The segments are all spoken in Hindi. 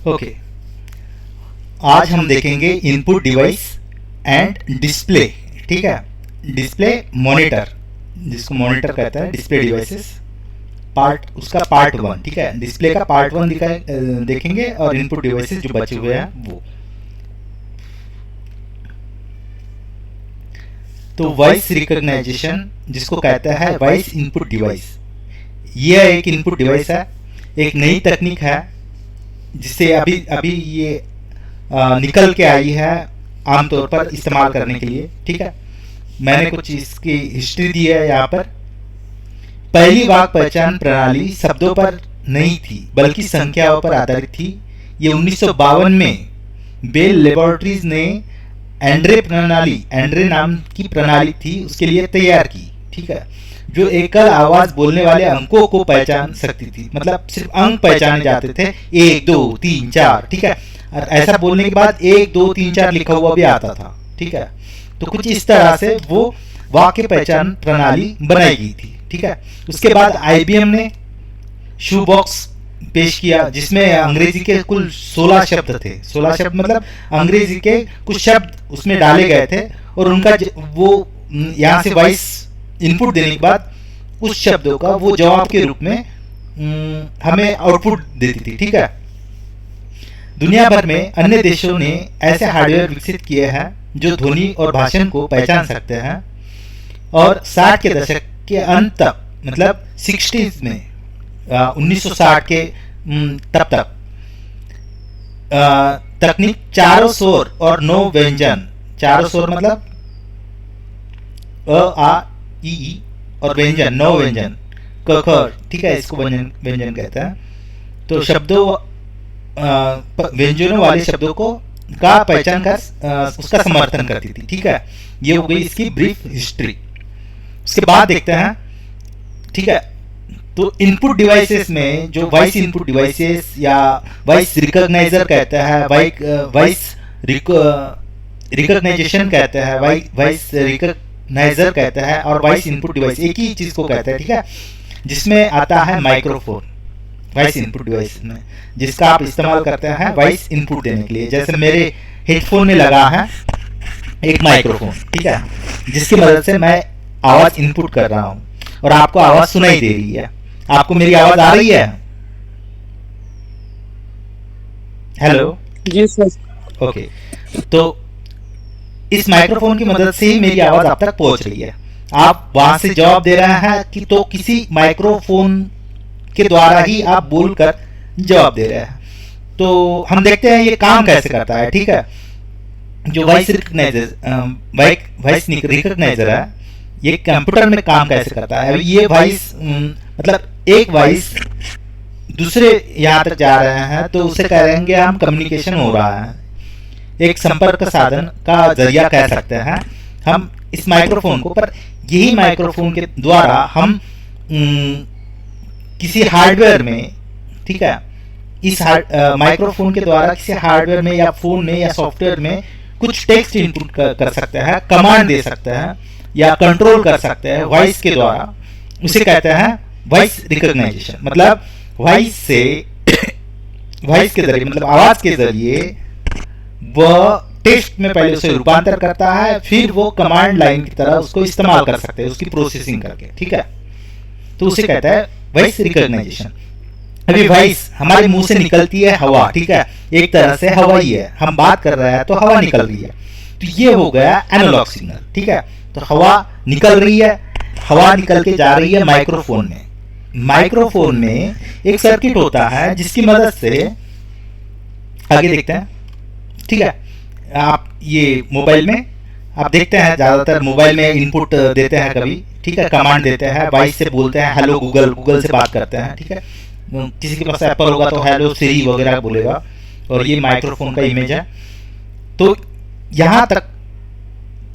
ओके, आज हम देखेंगे इनपुट डिवाइस एंड डिस्प्ले। ठीक है, डिस्प्ले मॉनिटर, जिसको मॉनिटर कहता है, डिस्प्ले डिवाइसेस पार्ट, उसका पार्ट 1। ठीक है, डिस्प्ले का पार्ट 1 देखेंगे और इनपुट डिवाइसेस जो बचे हुए हैं वो। तो वॉइस रिकॉग्नाइजेशन जिसको कहता है वॉइस इनपुट डिवाइस, यह एक इनपुट डिवाइस है, एक नई तकनीक है जिससे अभी ये निकल के आई है आमतौर पर इस्तेमाल करने के लिए। ठीक है, मैंने कुछ इसकी हिस्ट्री दी है यहाँ पर। पहली वाक् पहचान प्रणाली शब्दों पर नहीं थी बल्कि संख्याओं पर आधारित थी। ये 1952 में बेल लेबोरेटरीज ने एंड्रे नाम की प्रणाली थी उसके लिए तैयार की। ठीक है, जो एकल आवाज बोलने वाले अंकों को पहचान सकती थी, मतलब सिर्फ अंक पहचाने जाते थे, 1 2 3 4। ठीक है, और ऐसा बोलने के बाद 1 2 3 4 लिखा हुआ भी आता था। ठीक है, तो कुछ इस तरह से वो वाक्य पहचान प्रणाली बनाई गई थी। ठीक है, उसके बाद IBM ने शू बॉक्स पेश किया जिसमें अंग्रेजी के कुल 16 शब्द थे। 16 शब्द मतलब अंग्रेजी के कुछ शब्द उसमें डाले गए थे और उनका वो यहाँ से वॉइस इनपुट देने के बाद उस शब्दों का वो जवाब के रूप में हमें आउटपुट देती थी। ठीक है, दुनिया भर में अन्य देशों ने ऐसे हार्डवेयर विकसित किए हैं जो ध्वनि और भाषण को पहचान सकते हैं। और 60 के दशक के अंत तक, मतलब 60s में 1960 के तब तक तकनीक चारों स्वर और 9 व्यंजन, चारों स्वर मतलब अ आ ई और व्यंजन 9 व्यंजन क ख। ठीक है, इसको व्यंजन कहते हैं। तो शब्दों व्यंजनों वाले शब्दों को का पहचान कर उसका समर्थन करती थी। ठीक है, ये हो गई इसकी ब्रीफ हिस्ट्री। उसके बाद देखते हैं। ठीक है, तो इनपुट डिवाइसेस में जो वॉइस इनपुट डिवाइसेस या वॉइस रिकॉग्नाइजर कहते हैं, वॉइस रिकॉग्नाइजेशन कहते हैं, वॉइस रिकॉग्नाइजर कहता है, और वॉइस इनपुट डिवाइस एक ही चीज को कहते हैं। ठीक है, जिसमें आता है माइक्रोफोन, वॉइस इनपुट डिवाइस में, जिसका आप इस्तेमाल करते हैं वॉइस इनपुट देने के लिए। जैसे मेरे हेडफोन में लगा है एक माइक्रोफोन। ठीक है, जिसकी मदद से मैं आवाज इनपुट कर रहा हूं और आपको आवाज सुनाई दे रही है। आपको मेरी आवाज आ रही है? हेलो जी सर। ओके, तो इस माइक्रोफोन की मदद से ही मेरी आवाज आप तक पहुंच रही है। आप वहां से जवाब दे रहे हैं कि तो किसी माइक्रोफोन के द्वारा ही आप बोलकर जवाब दे रहे हैं। तो हम देखते हैं ये काम कैसे करता है। ठीक है, जो वॉइस रिकॉग्नाइजर है, ये कंप्यूटर में काम कैसे करता है। ये वॉइस मतलब एक वॉइस दूसरे यहाँ तक जा रहे हैं तो उसे कहेंगे हम कम्युनिकेशन हो रहा है, एक संपर्क साधन का जरिया कह सकते हैं हम इस माइक्रोफोन को। पर यही माइक्रोफोन के द्वारा हम किसी हार्डवेयर में, ठीक है, इस माइक्रोफोन के द्वारा किसी हार्डवेयर में या फोन में या सॉफ्टवेयर में कुछ टेक्स्ट इनपुट कर सकते हैं, कमांड दे सकते हैं या कंट्रोल कर सकते हैं वॉइस के द्वारा। उसे कहते हैं वॉइस रिकॉग्नाइजेशन। मतलब वॉइस से वॉइस के जरिए, मतलब आवाज के जरिए वह टेक्स्ट में पहले उसे रूपांतर करता है, फिर वो कमांड लाइन की तरह उसको इस्तेमाल कर सकते हैं उसकी प्रोसेसिंग करके। ठीक है, तो उसे कहता है वॉइस रिकॉग्नाइजेशन। अभी वॉइस हमारे मुंह से निकलती है हवा। ठीक है, एक तरह से हवा ही है, हम बात कर रहे हैं तो हवा निकल रही है, तो ये हो गया एनालॉग सिग्नल। ठीक है, तो हवा निकल रही है, हवा निकल के जा रही है माइक्रोफोन में। माइक्रोफोन में एक सर्किट होता है जिसकी मदद से, आगे देखते हैं। ठीक है, आप ये मोबाइल में आप देखते हैं, ज्यादातर मोबाइल में इनपुट देते हैं कभी। ठीक है, कमांड देते हैं, वॉइस से बोलते हैं हेलो गूगल, गूगल से बात करते हैं। ठीक है, किसी के पास एप्पल होगा तो हेलो सिरी वगैरह बोलेगा, और ये माइक्रोफोन का इमेज है। तो यहां तक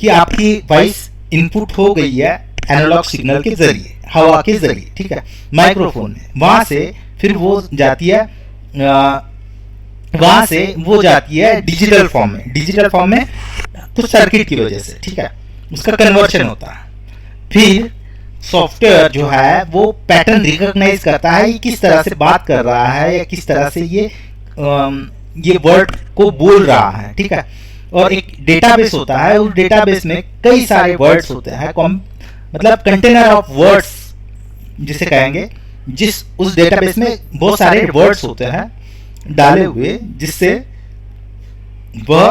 कि आपकी वॉइस इनपुट हो गई है एनालॉग सिग्नल के जरिए, हवा के जरिए। ठीक है, माइक्रोफोन में, वहां से फिर वो जाती है डिजिटल फॉर्म में। डिजिटल फॉर्म में कुछ सर्किट की वजह से, ठीक है, उसका कन्वर्शन होता है। फिर सॉफ्टवेयर जो है वो पैटर्न रिकॉग्नाइज करता है, किस तरह से बात कर रहा है या किस तरह से ये ये वर्ड को बोल रहा है, ठीक है। और एक डेटाबेस होता है, उस डेटाबेस में कई सारे वर्ड्स होते हैं, मतलब कंटेनर ऑफ वर्ड्स जिसे कहेंगे, जिस उस डेटाबेस में बहुत सारे वर्ड्स होते हैं डाले हुए, जिससे वह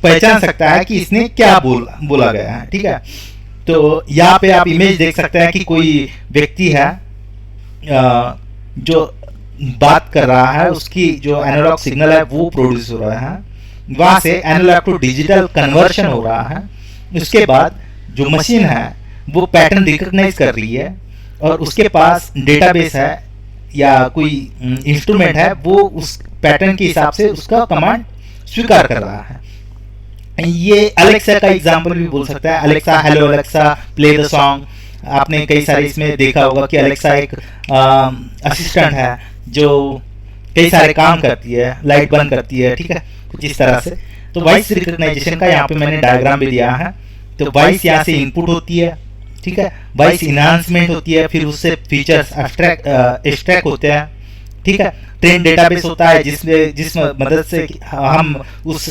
पहचान सकता है कि इसने क्या बोला गया है, ठीक है। तो यहाँ पे आप इमेज देख सकते हैं कि कोई व्यक्ति है जो बात कर रहा है, उसकी जो एनालॉग सिग्नल है वो प्रोड्यूस हो रहा है, वहां से एनालॉग टू डिजिटल कन्वर्शन हो रहा है। उसके बाद जो मशीन है वो पैटर्न रिकॉग्नाइज कर रही है, और उसके पास डेटाबेस है या कोई इंस्ट्रूमेंट है, वो उस पैटर्न के हिसाब से उसका कमांड स्वीकार कर रहा है। ये अलेक्सा का एग्जांपल भी बोल सकता है। Alexa, hello Alexa, play the song. आपने कई सारे इसमें देखा होगा कि अलेक्सा एक असिस्टेंट है जो कई सारे काम करती है, लाइट बंद करती है, ठीक है, कुछ इस तरह से। तो वॉइस रिकॉग्नाइजेशन का यहाँ पे मैंने डायग्राम भी दिया है। तो वॉइस यहाँ से इनपुट होती है, ठीक है, वॉइस इनहांसमेंट होती है, फिर उससे फीचर्स एक्सट्रैक्ट होते हैं, ठीक है। ट्रेन डेटाबेस होता है जिस मदद से हम उस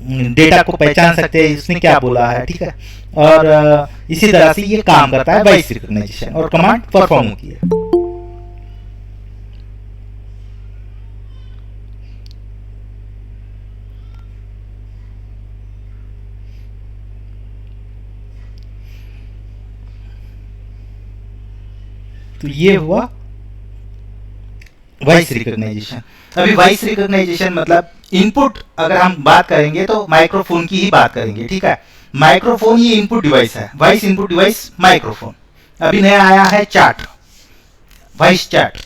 डेटा को पहचान सकते हैं उसने क्या बोला है, ठीक है। और इसी तरह से ये काम करता है वॉइस रिकॉग्नाइजेशन, और कमांड परफॉर्म होती है। तो ये हुआ वॉइस रिकॉग्नाइजेशन। अभी वॉइस रिकॉग्नाइजेशन मतलब इनपुट, अगर हम बात करेंगे तो माइक्रोफोन की ही बात करेंगे, ठीक है। माइक्रोफोन ये इनपुट डिवाइस है, वॉइस इनपुट डिवाइस माइक्रोफोन। अभी नया आया है चैट, वॉइस चैट,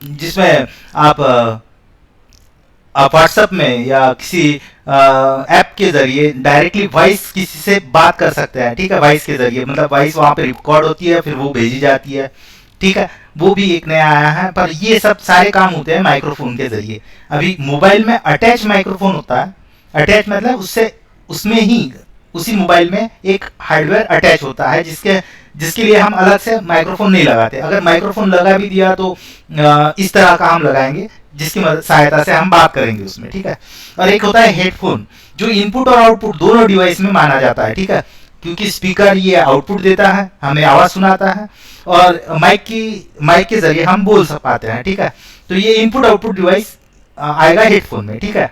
जिसमें आप व्हाट्सएप में या किसी ऐप के जरिए डायरेक्टली वॉइस किसी से बात कर सकते हैं, ठीक है। वॉइस के जरिए मतलब वॉइस वहां पे रिकॉर्ड होती है, फिर वो भेजी जाती है, ठीक है। वो भी एक नया आया है, पर ये सब सारे काम होते हैं माइक्रोफोन के जरिए। अभी मोबाइल में अटैच माइक्रोफोन होता है। अटैच मतलब उसमें ही उसी मोबाइल में एक हार्डवेयर अटैच होता है, जिसके लिए हम अलग से माइक्रोफोन नहीं लगाते। अगर माइक्रोफोन लगा भी दिया तो इस तरह का हम लगाएंगे, जिसकी सहायता से हम बात करेंगे उसमें, ठीक है। और एक होता है हेडफोन, जो इनपुट और आउटपुट दोनों डिवाइस में माना जाता है, ठीक है, क्योंकि स्पीकर ये आउटपुट देता है, हमें आवाज सुनाता है, और माइक के जरिए हम बोल पाते हैं, ठीक है। तो ये इनपुट आउटपुट डिवाइस आएगा हेडफोन में, ठीक है।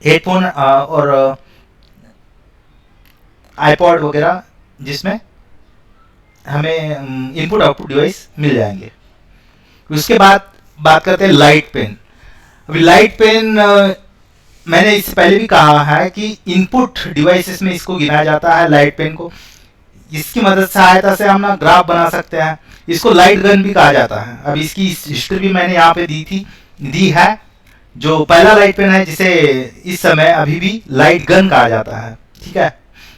हेडफोन और आईपॉड वगैरह, जिसमें हमें इनपुट आउटपुट डिवाइस मिल जाएंगे। उसके बाद बात करते हैं लाइट पेन। अभी लाइट पेन मैंने इससे पहले भी कहा है कि इनपुट डिवाइसेस में इसको गिना जाता है, लाइट पेन को। इसकी मदद सहायता से हम ना ग्राफ बना सकते हैं। इसको लाइट गन भी कहा जाता है। अब इसकी हिस्ट्री भी मैंने यहाँ पे दी है। जो पहला लाइट पेन है, जिसे इस समय अभी भी लाइट गन कहा जाता है, ठीक है।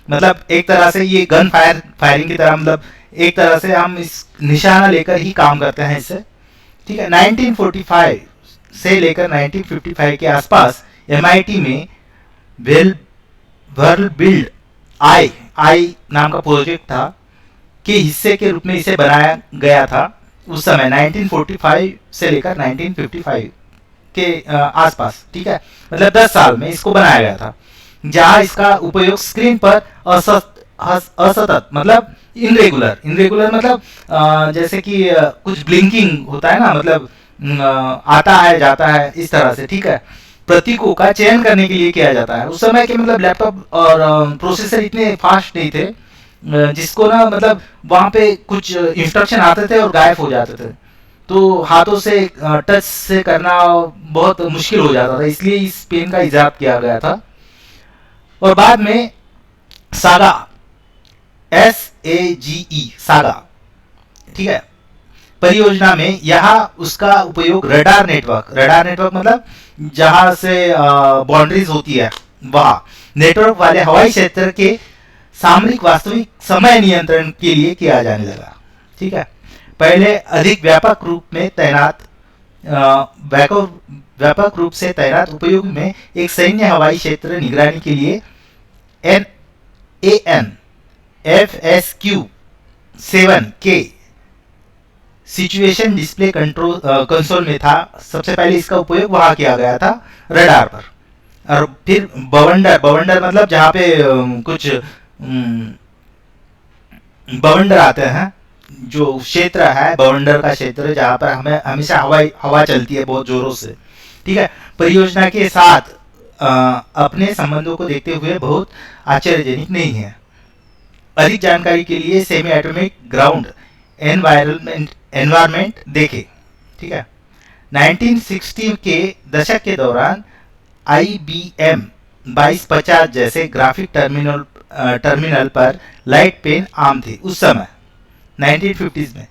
मतलब एक तरह से ये गन फायरिंग की तरह, मतलब एक तरह से हम इस निशाना लेकर ही काम करते हैं इससे, ठीक है। 1945 से लेकर 1955 के आसपास MIT में वर्ल्ड बिल्ड आई नाम का प्रोजेक्ट था, के हिस्से के रूप में इसे बनाया गया था। उस समय 1945 से लेकर 1955 के आसपास, ठीक है, मतलब 10 साल में इसको बनाया गया था, जहां इसका उपयोग स्क्रीन पर असतत मतलब इनरेगुलर मतलब जैसे कि कुछ ब्लिंकिंग होता है ना, मतलब आता है जाता है इस तरह से, ठीक है, प्रतीकों का चयन करने के लिए किया जाता है। उस समय के मतलब लैपटॉप और प्रोसेसर इतने फास्ट नहीं थे, जिसको ना मतलब वहां पे कुछ इंस्ट्रक्शन आते थे और गायब हो जाते थे, तो हाथों से टच से करना बहुत मुश्किल हो जाता था, इसलिए इस पेन का इजाद किया गया था। और बाद में सागा, SAGE सागा, ठीक है, परियोजना में यहाँ उसका उपयोग रडार नेटवर्क मतलब जहां से बाउंड्रीज होती है, वहां नेटवर्क वाले हवाई क्षेत्र के सामरिक वास्तविक समय नियंत्रण के लिए किया जाने लगा, ठीक है। पहले अधिक व्यापक रूप से तैनात उपयोग में एक सैन्य हवाई क्षेत्र निगरानी के लिए NAN FSQ 7K situation display control console में था। सबसे पहले इसका उपयोग वहां किया गया था रडार पर। और फिर बवंडर, बवंडर मतलब जहाँ पे कुछ बवंडर आते हैं, जो क्षेत्र है बवंडर का क्षेत्र, जहाँ पर हमें हमेशा हवा चलती है बहुत जोरों से, ठीक है। परियोजना के साथ अपने संबंधों को देखते हुए बहुत आश्चर्यजनक नहीं है। अधिक जानकारी के लिए सेमी एटॉमिक ग्राउंड एनवायरमेंट देखें, ठीक है। 1960 के दशक के दौरान IBM 2250 जैसे ग्राफिक टर्मिनल पर लाइट पेन आम थे उस समय 1950s में,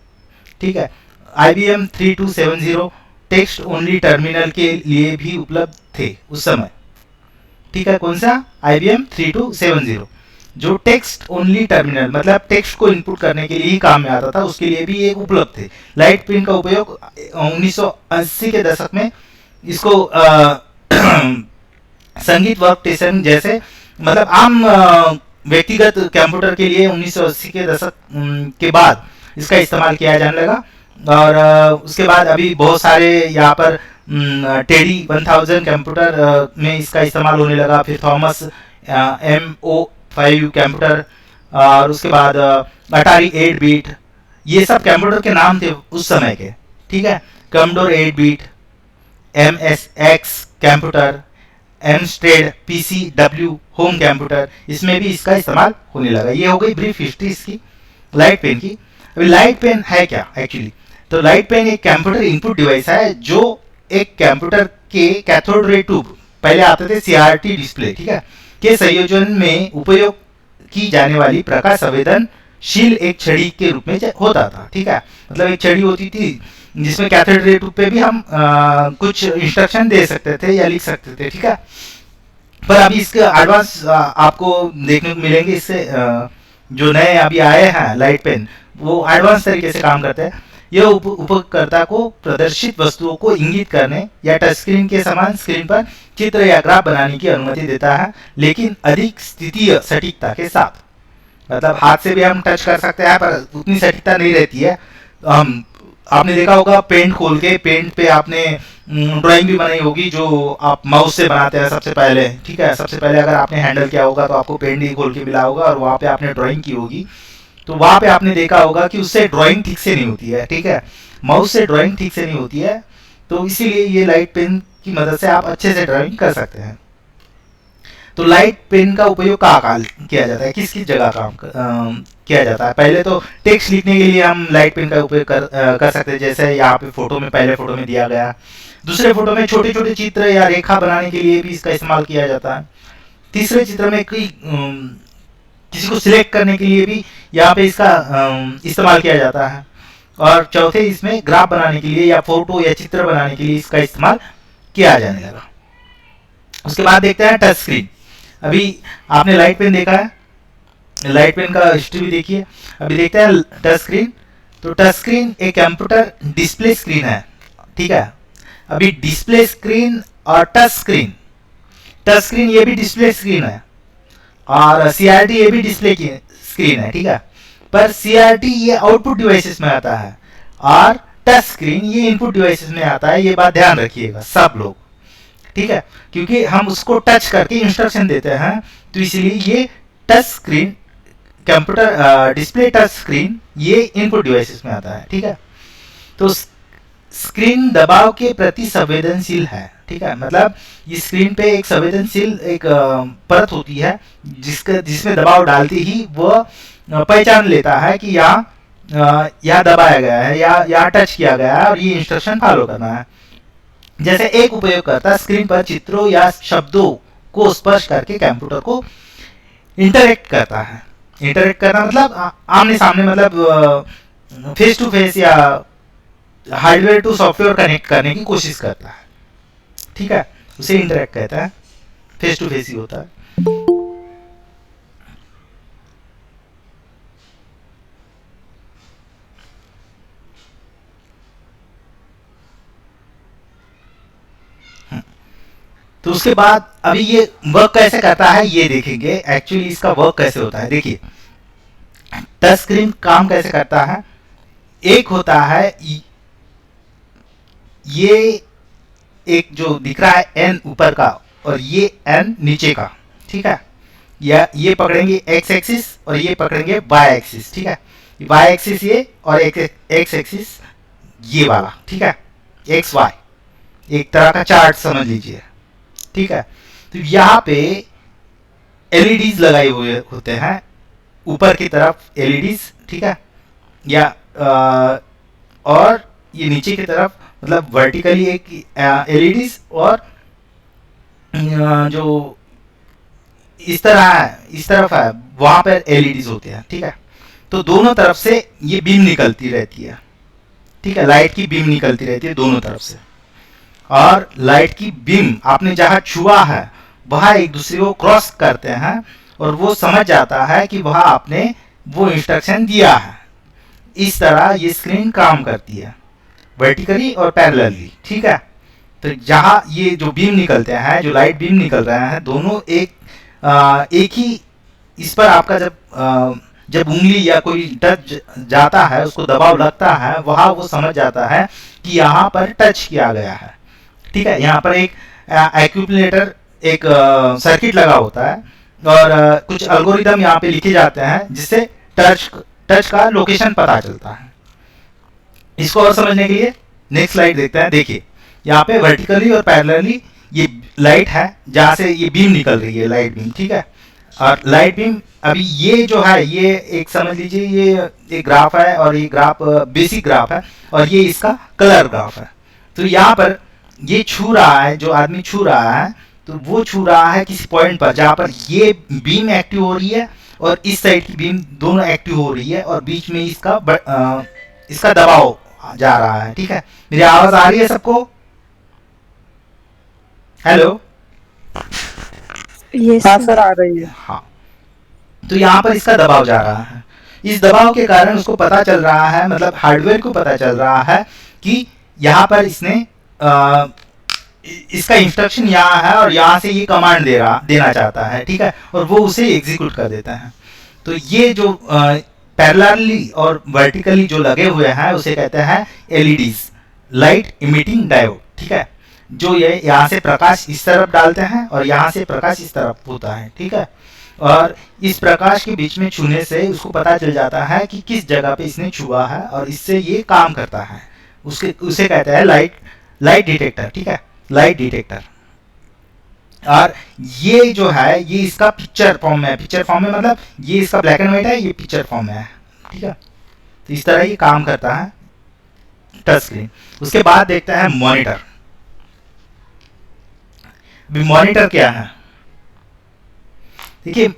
ठीक है। IBM 3270 टेक्स्ट ओनली टर्मिनल के लिए भी उपलब्ध थे उस समय, ठीक है। कौन सा? IBM 3270 जो टेक्स्ट ओनली टर्मिनल मतलब टेक्स्ट को इनपुट करने के लिए ही काम में आता था, उसके लिए भी एक उपलब्ध थे। लाइट पेन का उपयोग 1980 के दशक में इसको संगीत वर्क स्टेशन जैसे मतलब आम व्यक्तिगत कंप्यूटर के लिए 1980 के दशक के बाद इसका इस्तेमाल किया जाने लगा। और उसके बाद अभी बहुत सारे यहाँ पर टेडी 1000 कंप्यूटर में इसका इस्तेमाल होने लगा। फिर थॉमस MO5 कंप्यूटर, और उसके बाद अटारी 8 बीट, ये सब कंप्यूटर के नाम थे उस समय के, ठीक है। Commodore 8 bit, MSX computer, Amstrad PCW home computer, इसमें भी इसका इस्तेमाल होने लगा। ये हो गई ब्रीफ हिस्ट्री इसकी लाइट पेन की। अभी लाइट पेन है क्या एक्चुअली? तो लाइट पेन एक कंप्यूटर इनपुट डिवाइस है जो एक कंप्यूटर के कैथोड रे ट्यूब, पहले आते थे CRT डिस्प्ले, ठीक है, के संयोजन में उपयोग की जाने वाली प्रकाश संवेदनशील एक छड़ी के रूप में होता था, ठीक है। मतलब एक छड़ी होती थी जिसमें कैथोड रे ट्यूब पे भी हम कुछ इंस्ट्रक्शन दे सकते थे या लिख सकते थे, ठीक है। पर अभी इसके एडवांस आपको देखने को मिलेंगे। इससे जो नए अभी आए हैं लाइट पेन, वो एडवांस तरीके से काम करते हैं। यह उपयोगकर्ता को प्रदर्शित वस्तुओं को इंगित करने या टच स्क्रीन के समान स्क्रीन पर चित्र या ग्राफ बनाने की अनुमति देता है, लेकिन अधिक स्थितीय सटीकता के साथ। मतलब हाथ से भी हम टच कर सकते हैं पर उतनी सटीकता नहीं रहती है। आपने देखा होगा पेंट खोल के, पेंट पे आपने ड्राइंग भी बनाई होगी जो आप माउस से बनाते हैं सबसे पहले, ठीक है। सबसे पहले अगर आपने हैंडल किया होगा तो आपको पेंट ही खोल के मिला होगा और वहाँ पे आपने ड्राइंग की होगी, तो वहाँ पे आपने देखा होगा कि उससे ड्राइंग ठीक से नहीं होती है, ठीक है। माउस से ड्राइंग ठीक से नहीं होती है, तो इसीलिए ये लाइट पेन की मदद से आप अच्छे से ड्राइंग कर सकते हैं। तो लाइट पेन का उपयोग कहाँ किया जाता है, किस किस जगह काम किया जाता है? पहले तो टेक्स्ट लिखने के लिए हम लाइट पेन का उपयोग कर सकते हैं, जैसे यहाँ पे फोटो में, पहले फोटो में दिया गया। दूसरे फोटो में छोटे छोटे चित्र या रेखा बनाने के लिए भी इसका इस्तेमाल किया जाता है। तीसरे चित्र में किसी को सिलेक्ट करने के लिए भी यहाँ पे इसका इस्तेमाल किया जाता है। और चौथे इसमें ग्राफ बनाने के लिए या फोटो या चित्र बनाने के लिए इसका इस्तेमाल किया जाने लगा। उसके बाद देखते हैं टच स्क्रीन। अभी आपने लाइट पेन देखा है, लाइट पेन का हिस्ट्री भी देखिए। अभी देखते हैं टच स्क्रीन। तो टच स्क्रीन एक कंप्यूटर डिस्प्ले स्क्रीन है, ठीक है। अभी डिस्प्ले स्क्रीन और टच स्क्रीन ये भी डिस्प्ले स्क्रीन है, और CRT ये भी डिस्प्ले की स्क्रीन है, ठीक है। पर CRT ये आउटपुट डिवाइसेस में आता है और टच स्क्रीन ये इनपुट डिवाइसेस में आता है। ये बात ध्यान रखिएगा सब लोग, ठीक है, क्योंकि हम उसको टच करके इंस्ट्रक्शन देते हैं, तो इसलिए ये touch screen computer display touch screen ये इनपुट डिवाइसेस में आता है, ठीक है। तो स्क्रीन दबाव के प्रति संवेदनशील है, ठीक है। मतलब ये स्क्रीन पे एक संवेदनशील एक परत होती है जिसमें दबाव डालते ही वह पहचान लेता है कि यहाँ दबाया गया है या यहाँ टच किया गया है और ये इंस्ट्रक्शन फॉलो करना है। जैसे एक उपयोगकर्ता स्क्रीन पर चित्रों या शब्दों को स्पर्श करके कंप्यूटर को इंटरेक्ट करता है। इंटरेक्ट करना मतलब आमने सामने, मतलब फेस टू फेस या हार्डवेयर टू सॉफ्टवेयर कनेक्ट करने की कोशिश करता है, ठीक है। उसे इंटरेक्ट कहता है, फेस टू फेस ही होता है। तो उसके बाद अभी ये वर्क कैसे करता है ये देखेंगे। एक्चुअली इसका वर्क कैसे होता है, देखिए टच स्क्रीन काम कैसे करता है। एक होता है ये एक जो दिख रहा है एन ऊपर का और ये एन नीचे का, ठीक है, या ये पकड़ेंगे एक्स एक्सिस और ये पकड़ेंगे वाई एक्सिस, ठीक है, वाई एक्सिस ये और एक्स एक्सिस ये वाला, ठीक है, एक्स वाई एक तरह का चार्ट समझ लीजिए, ठीक है। तो यहाँ पे एलईडीज लगाए हुए होते हैं ऊपर की तरफ एलईडीज, ठीक है, या और ये नीचे की तरफ मतलब वर्टिकली एक एलईडीज और जो इस तरह है इस तरफ है वहां पर एलईडीज होते हैं, ठीक है। तो दोनों तरफ से ये बीम निकलती रहती है, ठीक है, लाइट की बीम निकलती रहती है दोनों तरफ से, और लाइट की बीम आपने जहां छुआ है वह एक दूसरे को क्रॉस करते हैं और वो समझ जाता है कि वह आपने वो इंस्ट्रक्शन दिया है। इस तरह ये स्क्रीन काम करती है वर्टिकली और पैरेलली, ठीक है। तो जहां ये जो बीम निकलते हैं, जो लाइट बीम निकल रहे हैं, दोनों एक ही इस पर आपका जब उंगली या कोई टच जाता है, उसको दबाव लगता है, वहां वो समझ जाता है कि यहाँ पर टच किया गया है, ठीक है। यहाँ पर एक एक्यूमुलेटर एक सर्किट लगा होता है और कुछ एल्गोरिदम यहाँ पे लिखे जाते हैं जिससे टच का लोकेशन पता चलता है। इसको और समझने के लिए नेक्स्ट स्लाइड देखते हैं। देखिए यहाँ पे वर्टिकली और पैरेलली ये लाइट है जहाँ से ये बीम निकल रही है, लाइट बीम, ठीक है। और लाइट बीम अभी ये जो है ये एक समझ लीजिए ये एक ग्राफ है और ये ग्राफ बेसिक ग्राफ है और ये इसका कलर ग्राफ है। तो यहाँ पर ये छू रहा है, जो आदमी छू रहा है तो वो छू रहा है किसी पॉइंट पर जहाँ पर ये बीम एक्टिव हो रही है और इस साइड की बीम दोनों एक्टिव हो रही है और बीच में इसका दबाव जा रहा है, ठीक है। मेरी आवाज आ रही है सबको? हेलो? हाँ सर आ रही है। हाँ, तो यहाँ पर इसका दबाव जा रहा है। इस दबाव के कारण उसको पता चल रहा है, मतलब हार्डवेयर को पता चल रहा है कि यहाँ पर इसने इसका इंस्ट्रक्शन यहाँ है और यहाँ से ये कमांड देना चाहता है, ठीक है, और वो उसे एग्जीक्यूट कर देता है। तो ये जो पैरेलली और वर्टिकली जो लगे हुए हैं उसे कहते हैं एलईडीज, लाइट इमिटिंग डायोड, ठीक है, जो ये यहाँ से प्रकाश इस तरफ डालते हैं और यहाँ से प्रकाश इस तरफ होता है, ठीक है। और इस प्रकाश के बीच में छूने से उसको पता चल जाता है कि किस जगह पे इसने छुआ है और इससे ये काम करता है। उसे कहते हैं लाइट डिटेक्टर, ठीक है, लाइट डिटेक्टर। और ये जो है ये इसका पिक्चर फॉर्म में है, पिक्चर फॉर्म में मतलब ये इसका ब्लैक एंड व्हाइट है, ये पिक्चर फॉर्म में है, ठीक है। तो इस तरह ये काम करता है टच स्क्रीन। उसके बाद देखते हैं मॉनिटर। मॉनिटर क्या है? देखिए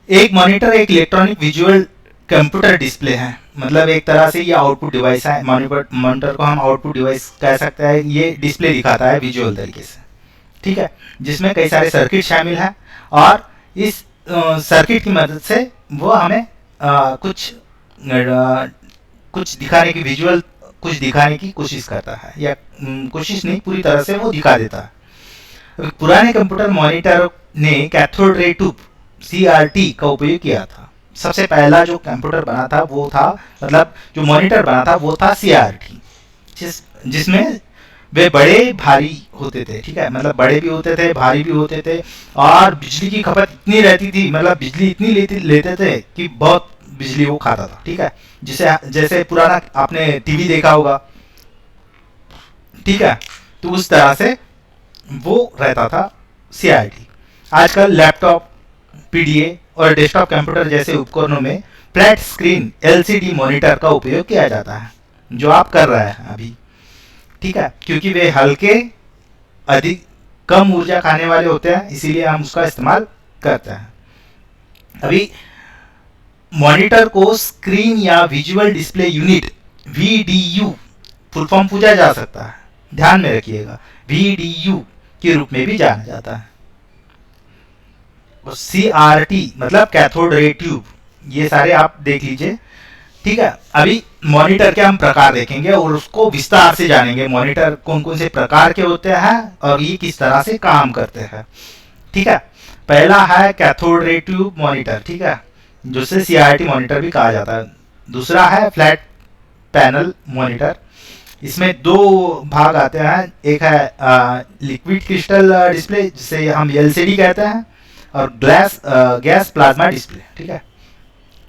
एक मॉनिटर एक इलेक्ट्रॉनिक विजुअल कंप्यूटर डिस्प्ले है, मतलब एक तरह से ये आउटपुट डिवाइस है। मॉनिटर को हम आउटपुट डिवाइस कह सकते हैं। ये डिस्प्ले दिखाता है विजुअल तरीके से, ठीक है, जिसमें कई सारे सर्किट शामिल हैं और इस सर्किट की मदद से वो हमें कुछ दिखाने की विजुअल कुछ दिखाने की कोशिश करता है, या कोशिश नहीं पूरी तरह से वो दिखा देता है। पुराने कंप्यूटर मॉनिटर ने कैथोड रे ट्यूब CRT का उपयोग किया था। सबसे पहला जो कंप्यूटर बना था वो था, मतलब जो मॉनिटर बना था वो था CRT, जिसमें वे बड़े भारी होते थे, ठीक है, मतलब बड़े भी होते थे, भारी भी होते थे और बिजली की खपत इतनी रहती थी, मतलब बिजली इतनी लेते थे कि बहुत बिजली वो खाता था, ठीक है। जैसे पुराना आपने टीवी देखा होगा, ठीक है, तो उस तरह से वो रहता था CRT। आजकल लैपटॉप, PDA और डेस्कटॉप कंप्यूटर जैसे उपकरणों में फ्लैट स्क्रीन LCD मॉनिटर का उपयोग किया जाता है, जो आप कर रहे हैं अभी, ठीक है, क्योंकि वे हल्के, अधिक कम ऊर्जा खाने वाले होते हैं, इसीलिए हम उसका इस्तेमाल करते हैं। अभी मॉनिटर को स्क्रीन या visual display unit VDU full form पूछा जा सकता है, ध्यान में रखिएगा, VDU के रूप में भी जाना जाता है। और CRT मतलब कैथोड रे ट्यूब, ये सारे आप देख लीजिए, ठीक है। अभी मॉनिटर के हम प्रकार देखेंगे और उसको विस्तार से जानेंगे, मॉनिटर कौन कौन से प्रकार के होते हैं और ये किस तरह से काम करते हैं, ठीक है। पहला है कैथोड रे ट्यूब मॉनिटर, ठीक है, जिसे CRT मॉनिटर भी कहा जाता है। दूसरा है फ्लैट पैनल मॉनिटर। इसमें दो भाग आते हैं, एक है लिक्विड क्रिस्टल डिस्प्ले जिसे हम एलसीडी कहते हैं, और गैस प्लाज्मा डिस्प्ले, ठीक है।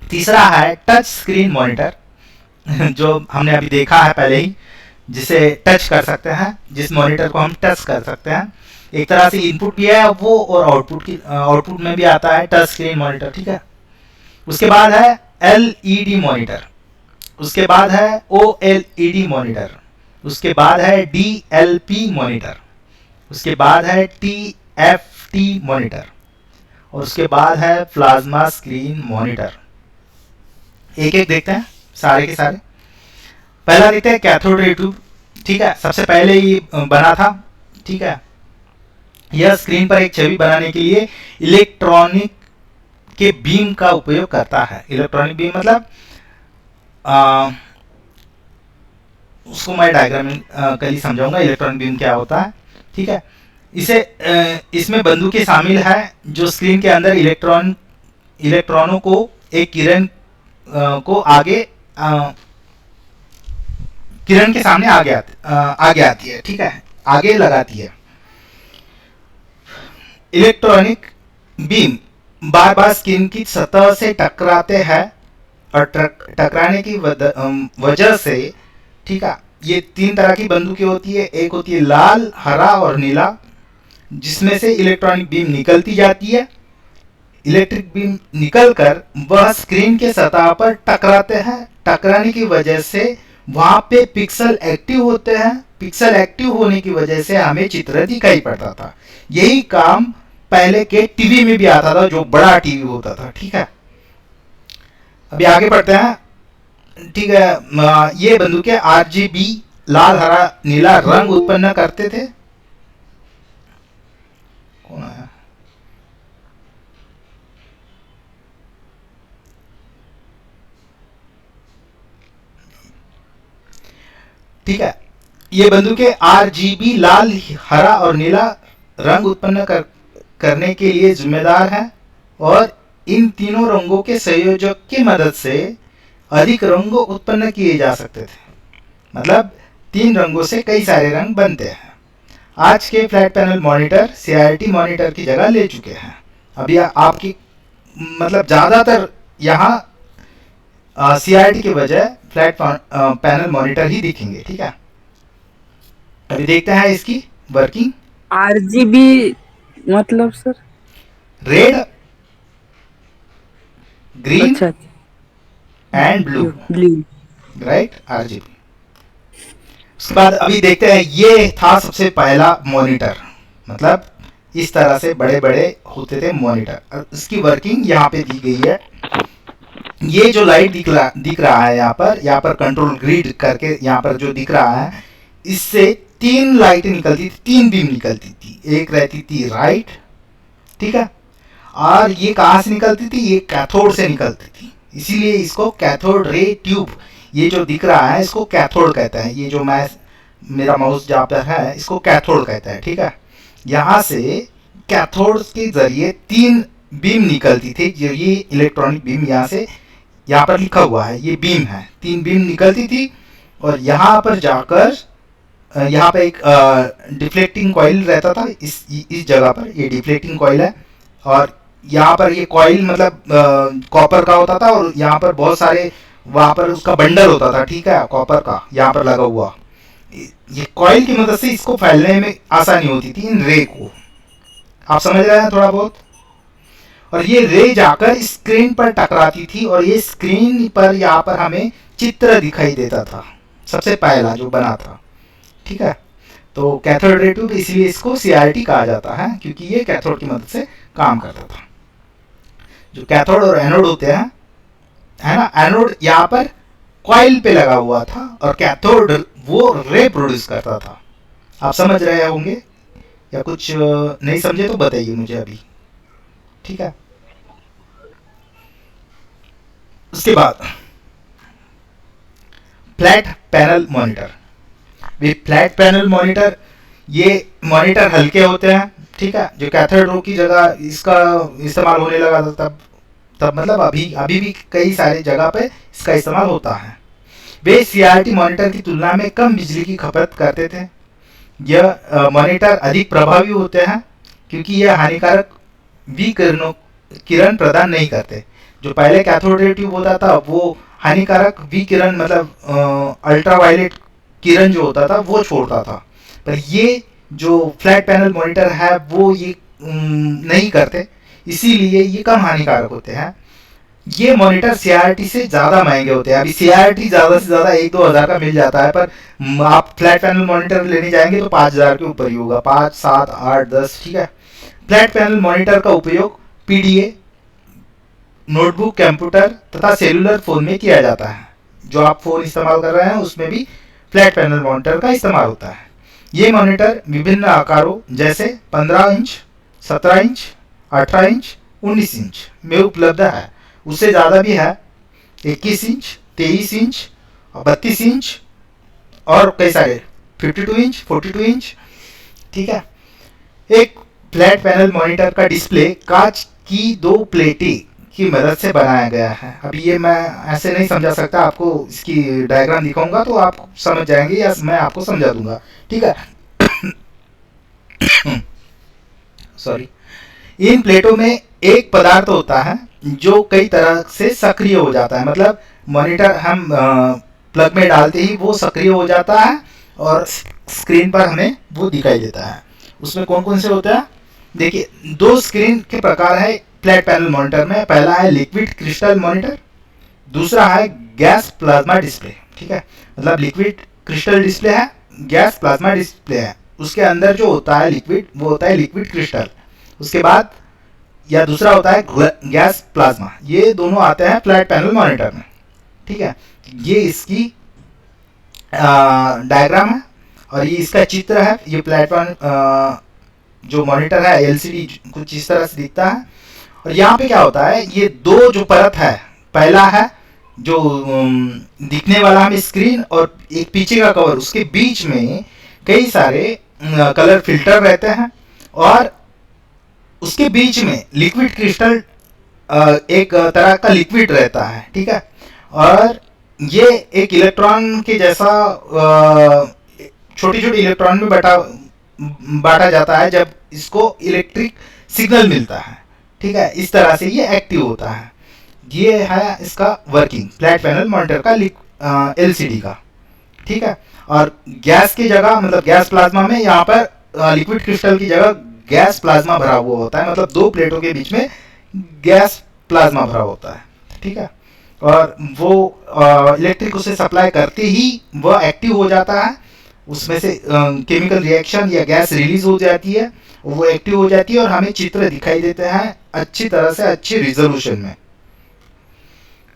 तीसरा है टच स्क्रीन मॉनिटर जो हमने अभी देखा है पहले ही, जिसे टच कर सकते हैं, जिस मॉनिटर को हम टच कर सकते हैं। एक तरह से इनपुट भी है वो, और आउटपुट में भी आता है टच स्क्रीन मॉनिटर, ठीक है। उसके बाद है एलईडी मॉनिटर, उसके बाद है ओएलईडी मॉनिटर, उसके बाद है डीएलपी मॉनिटर, उसके बाद है टीएफटी मॉनिटर, और उसके बाद है प्लाज्मा स्क्रीन मॉनिटर। एक एक देखते हैं सारे के सारे। पहला देखते हैं कैथोड रे ट्यूब, ठीक है। सबसे पहले ये बना था, ठीक है। यह स्क्रीन पर एक छवि बनाने के लिए इलेक्ट्रॉनिक के बीम का उपयोग करता है। इलेक्ट्रॉनिक बीम मतलब उसको मैं डायग्राम में कल ही समझाऊंगा इलेक्ट्रॉनिक बीम क्या होता है, ठीक है। इसमें बंदूकें शामिल है जो स्क्रीन के अंदर इलेक्ट्रॉनों को एक किरण को किरण के सामने आगे आती है, ठीक है, आगे लगाती है। इलेक्ट्रॉनिक बीम बार बार स्क्रीन की सतह से टकराते हैं, और टकराने की वजह से, ठीक है, ये तीन तरह की बंदूकें होती है। एक होती है लाल, हरा और नीला, जिसमें से इलेक्ट्रॉनिक बीम निकलती जाती है। इलेक्ट्रिक बीम निकलकर वह स्क्रीन के सतह पर टकराते हैं। टकराने की वजह से वहां पे पिक्सल एक्टिव होते हैं। पिक्सल एक्टिव होने की वजह से हमें चित्र दिखाई पड़ता था। यही काम पहले के टीवी में भी आता था, जो बड़ा टीवी होता था, ठीक है। अभी आगे बढ़ते हैं, ठीक है। ये बंदूकें आरजीबी लाल, हरा, नीला रंग उत्पन्न करते थे। कौन आया? ठीक है, ये बंदूकें आरजीबी लाल, हरा और नीला रंग उत्पन्न करने के लिए जिम्मेदार हैं, और इन तीनों रंगों के संयोजक की मदद से अधिक रंग उत्पन्न किए जा सकते थे। मतलब तीन रंगों से कई सारे रंग बनते हैं। आज के flat panel monitor CRT monitor की जगह ले चुके हैं। अभी आपकी मतलब ज़्यादातर यहाँ सीआरटी के बजाय फ्लैट पैनल मॉनिटर ही दिखेंगे, ठीक है। अभी देखते हैं इसकी वर्किंग। आरजीबी मतलब सर? रेड, ग्रीन अच्छा, एंड ब्लू, राइट, आरजीबी। उसके बाद अभी देखते हैं, ये था सबसे पहला मॉनिटर, मतलब इस तरह से बड़े बड़े होते थे मॉनिटर। इसकी वर्किंग यहाँ पे दी गई है। ये जो लाइट दिख रहा है यहाँ पर कंट्रोल ग्रिड करके यहाँ पर जो दिख रहा है, इससे तीन लाइटें निकलती थी, तीन बीम निकलती थी। एक रहती थी राइट, ठीक है, और ये कहाँ से निकलती थी? ये कैथोड से निकलती थी, इसीलिए इसको कैथोड रे ट्यूब, ये जो दिख रहा है इसको कैथोड कहते हैं। ये जो मेरा माउस जहाँ पर है इसको कैथोड कहते हैं, ठीक है। यहाँ से कैथोड के जरिए तीन बीम निकलती थी। जो ये इलेक्ट्रॉनिक बीम यहाँ पर लिखा हुआ है, ये बीम है, तीन बीम निकलती थी, और यहाँ पर जाकर यहाँ पे एक डिफ्लेक्टिंग कॉइल रहता था। इस जगह पर ये डिफ्लेक्टिंग कॉइल है, और यहाँ पर ये कॉइल मतलब कॉपर का होता था, और यहाँ पर बहुत सारे वहाँ पर उसका बंडल होता था, ठीक है, कॉपर का यहाँ पर लगा हुआ। ये कॉइल की मदद से इसको फैलने में आसानी होती थी, इन रे को। आप समझ रहे हैं थोड़ा बहुत? और ये रे जाकर स्क्रीन पर टकराती थी, और ये स्क्रीन पर यहाँ पर हमें चित्र दिखाई देता था, सबसे पहला जो बना था, ठीक है। तो कैथोड रे ट्यूब, इसलिए इसको सीआरटी कहा जाता है, क्योंकि ये कैथोड की मदद से काम करता था। जो कैथोड और एनोड होते हैं, है ना, एनोड यहाँ पर कॉइल पे लगा हुआ था, और कैथोड वो रे प्रोड्यूस करता था। आप समझ रहे होंगे, या कुछ नहीं समझे तो बताइए मुझे अभी, ठीक है। उसके बाद flat panel monitor. Flat panel monitor, ये मॉनिटर हल्के होते हैं, ठीक है। जो कैथोड रो की जगह इसका इस्तेमाल होने लगा था तब मतलब अभी भी कई सारे जगह पे इसका इस्तेमाल होता है। वे सीआरटी मॉनिटर की तुलना में कम बिजली की खपत करते थे। यह मॉनिटर अधिक प्रभावी होते हैं क्योंकि यह हानिकारक किरण प्रदान नहीं करते। जो पहले कैथोड रे ट्यूब होता था वो हानिकारक किरण मतलब अल्ट्रावायलेट किरण जो होता था वो छोड़ता था, पर ये जो फ्लैट पैनल मॉनिटर है वो ये नहीं करते, इसीलिए ये कम हानिकारक होते हैं। ये मॉनिटर सीआरटी से ज़्यादा महंगे होते हैं। अभी सीआरटी ज़्यादा से ज़्यादा 1-2 हज़ार का मिल जाता है, पर आप फ्लैट पैनल मॉनिटर लेने जाएंगे तो 5,000 के ऊपर ही होगा, 5, 7, 8, 10। ठीक है। फ्लैट पैनल मॉनिटर का उपयोग पीडीए, नोटबुक, कंप्यूटर तथा सेलुलर फ़ोन में किया जाता है। जो आप फ़ोन इस्तेमाल कर रहे हैं उसमें भी फ्लैट पैनल मॉनिटर का इस्तेमाल होता है। ये मॉनिटर विभिन्न आकारों जैसे 15 इंच, 17 इंच, 18 इंच, 19 इंच में उपलब्ध है। उससे ज़्यादा भी है, 21 इंच, 23 इंच, 32 इंच और कई सारे 52 इंच, 42 इंच। ठीक है। एक फ्लैट पैनल मॉनिटर का डिस्प्ले कांच की 2 प्लेटें की मदद से बनाया गया है। अभी ये मैं ऐसे नहीं समझा सकता, आपको इसकी डायग्राम दिखाऊंगा तो आप समझ जाएंगे या मैं आपको समझा दूंगा। ठीक है। सॉरी। इन प्लेटों में एक पदार्थ होता है जो कई तरह से सक्रिय हो जाता है, मतलब मॉनिटर हम प्लग में डालते ही वो सक्रिय हो जाता है और स्क्रीन पर हमें वो दिखाई देता है। उसमें कौन कौन से होते हैं देखिए, 2 स्क्रीन के प्रकार है फ्लैट पैनल मॉनिटर में। पहला है लिक्विड क्रिस्टल मॉनिटर, दूसरा है गैस प्लाज्मा डिस्प्ले। ठीक है, मतलब लिक्विड क्रिस्टल डिस्प्ले है, गैस प्लाज्मा डिस्प्ले है। उसके अंदर जो होता है लिक्विड वो होता है लिक्विड क्रिस्टल, उसके बाद या दूसरा होता है गैस प्लाज्मा। ये दोनों आते हैं फ्लैट पैनल मॉनिटर में। ठीक है, ये इसकी डायग्राम है और ये इसका चित्र है। ये फ्लैट पैनल जो मॉनिटर है एलसीडी कुछ इस तरह से दिखता है। और यहाँ पे क्या होता है, ये 2 जो परत है, पहला है जो दिखने वाला हमें स्क्रीन और एक पीछे का कवर, उसके बीच में कई सारे कलर फिल्टर रहते हैं और उसके बीच में लिक्विड क्रिस्टल एक तरह का लिक्विड रहता है। ठीक है, और ये एक इलेक्ट्रॉन के जैसा छोटी छोटी इलेक्ट्रॉन में बांटा जाता है जब इसको इलेक्ट्रिक सिग्नल मिलता है। ठीक है, इस तरह से ये एक्टिव होता है। ये है इसका वर्किंग फ्लैट पैनल मॉनिटर का एलसीडी का। ठीक है, और गैस की जगह मतलब गैस प्लाज्मा में यहाँ पर लिक्विड क्रिस्टल की जगह गैस प्लाज्मा भरा हुआ होता है, मतलब 2 प्लेटों के बीच में गैस प्लाज्मा भरा होता है। ठीक है, और वो इलेक्ट्रिक उसे सप्लाई करते ही वो एक्टिव हो जाता है, उसमें से केमिकल रिएक्शन या गैस रिलीज हो जाती है, वो एक्टिव हो जाती है और हमें चित्र दिखाई देते हैं अच्छी तरह से, अच्छी रिजोल्यूशन में।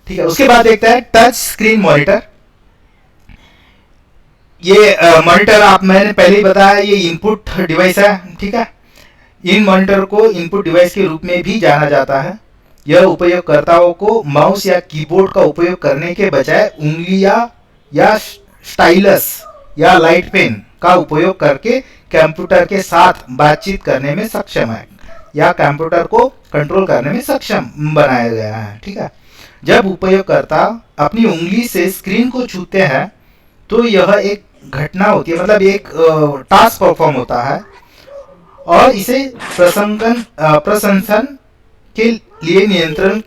ठीक है, उसके बाद देखते हैं टच स्क्रीन मॉनिटर। ये मॉनिटर आप मैंने पहले ही बताया ये इनपुट डिवाइस है। ठीक है, इन मॉनिटर को इनपुट डिवाइस के रूप में भी जाना जाता है। यह उपयोगकर्ताओं को माउस या कीबोर्ड का उपयोग करने के बजाय उंगलियां या स्टाइलस या लाइट पेन का उपयोग करके कंप्यूटर के साथ बातचीत करने में सक्षम है या कंप्यूटर को कंट्रोल करने में सक्षम बनाया गया है। ठीक है, जब उपयोगकर्ता अपनी उंगली से स्क्रीन को छूते हैं तो यह एक घटना होती है, मतलब एक टास्क परफॉर्म होता है और इसे प्रशंसन के लिए नियंत्रण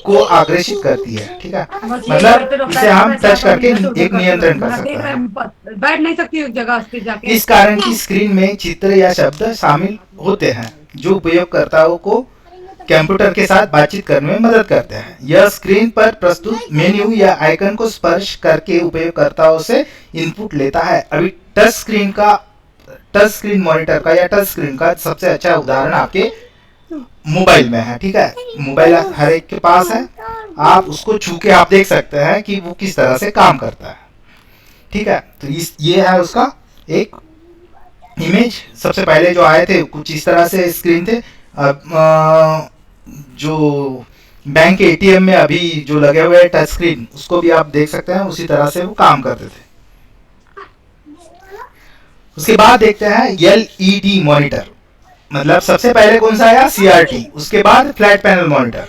को आकर्षित करती है। ठीक है, मतलब इसे हम टच करके एक नियंत्रण कर सकते हैं। बैठ नहीं सकती एक जगह पे जाके। इस कारण की स्क्रीन में चित्र या शब्द शामिल होते हैं जो उपयोगकर्ताओं को कंप्यूटर के साथ बातचीत करने में मदद करते हैं। यह स्क्रीन पर प्रस्तुत मेन्यू या आइकन को स्पर्श करके उपयोगकर्ताओं से इनपुट लेता है। अभी टच स्क्रीन मॉनिटर का या टच स्क्रीन का सबसे अच्छा उदाहरण आपके मोबाइल में है। ठीक है, मोबाइल हर एक के पास है, आप उसको छू के आप देख सकते हैं कि वो किस तरह से काम करता है। ठीक है, तो ये है उसका एक इमेज। सबसे पहले जो आए थे कुछ इस तरह से स्क्रीन थे। जो बैंक के एटीएम में अभी जो लगे हुए टच स्क्रीन उसको भी आप देख सकते हैं, उसी तरह से वो काम करते थे। उसके बाद देखते हैं एलईडी मॉनिटर। मतलब सबसे पहले कौन सा आया, सीआरटी, उसके बाद flat panel monitor.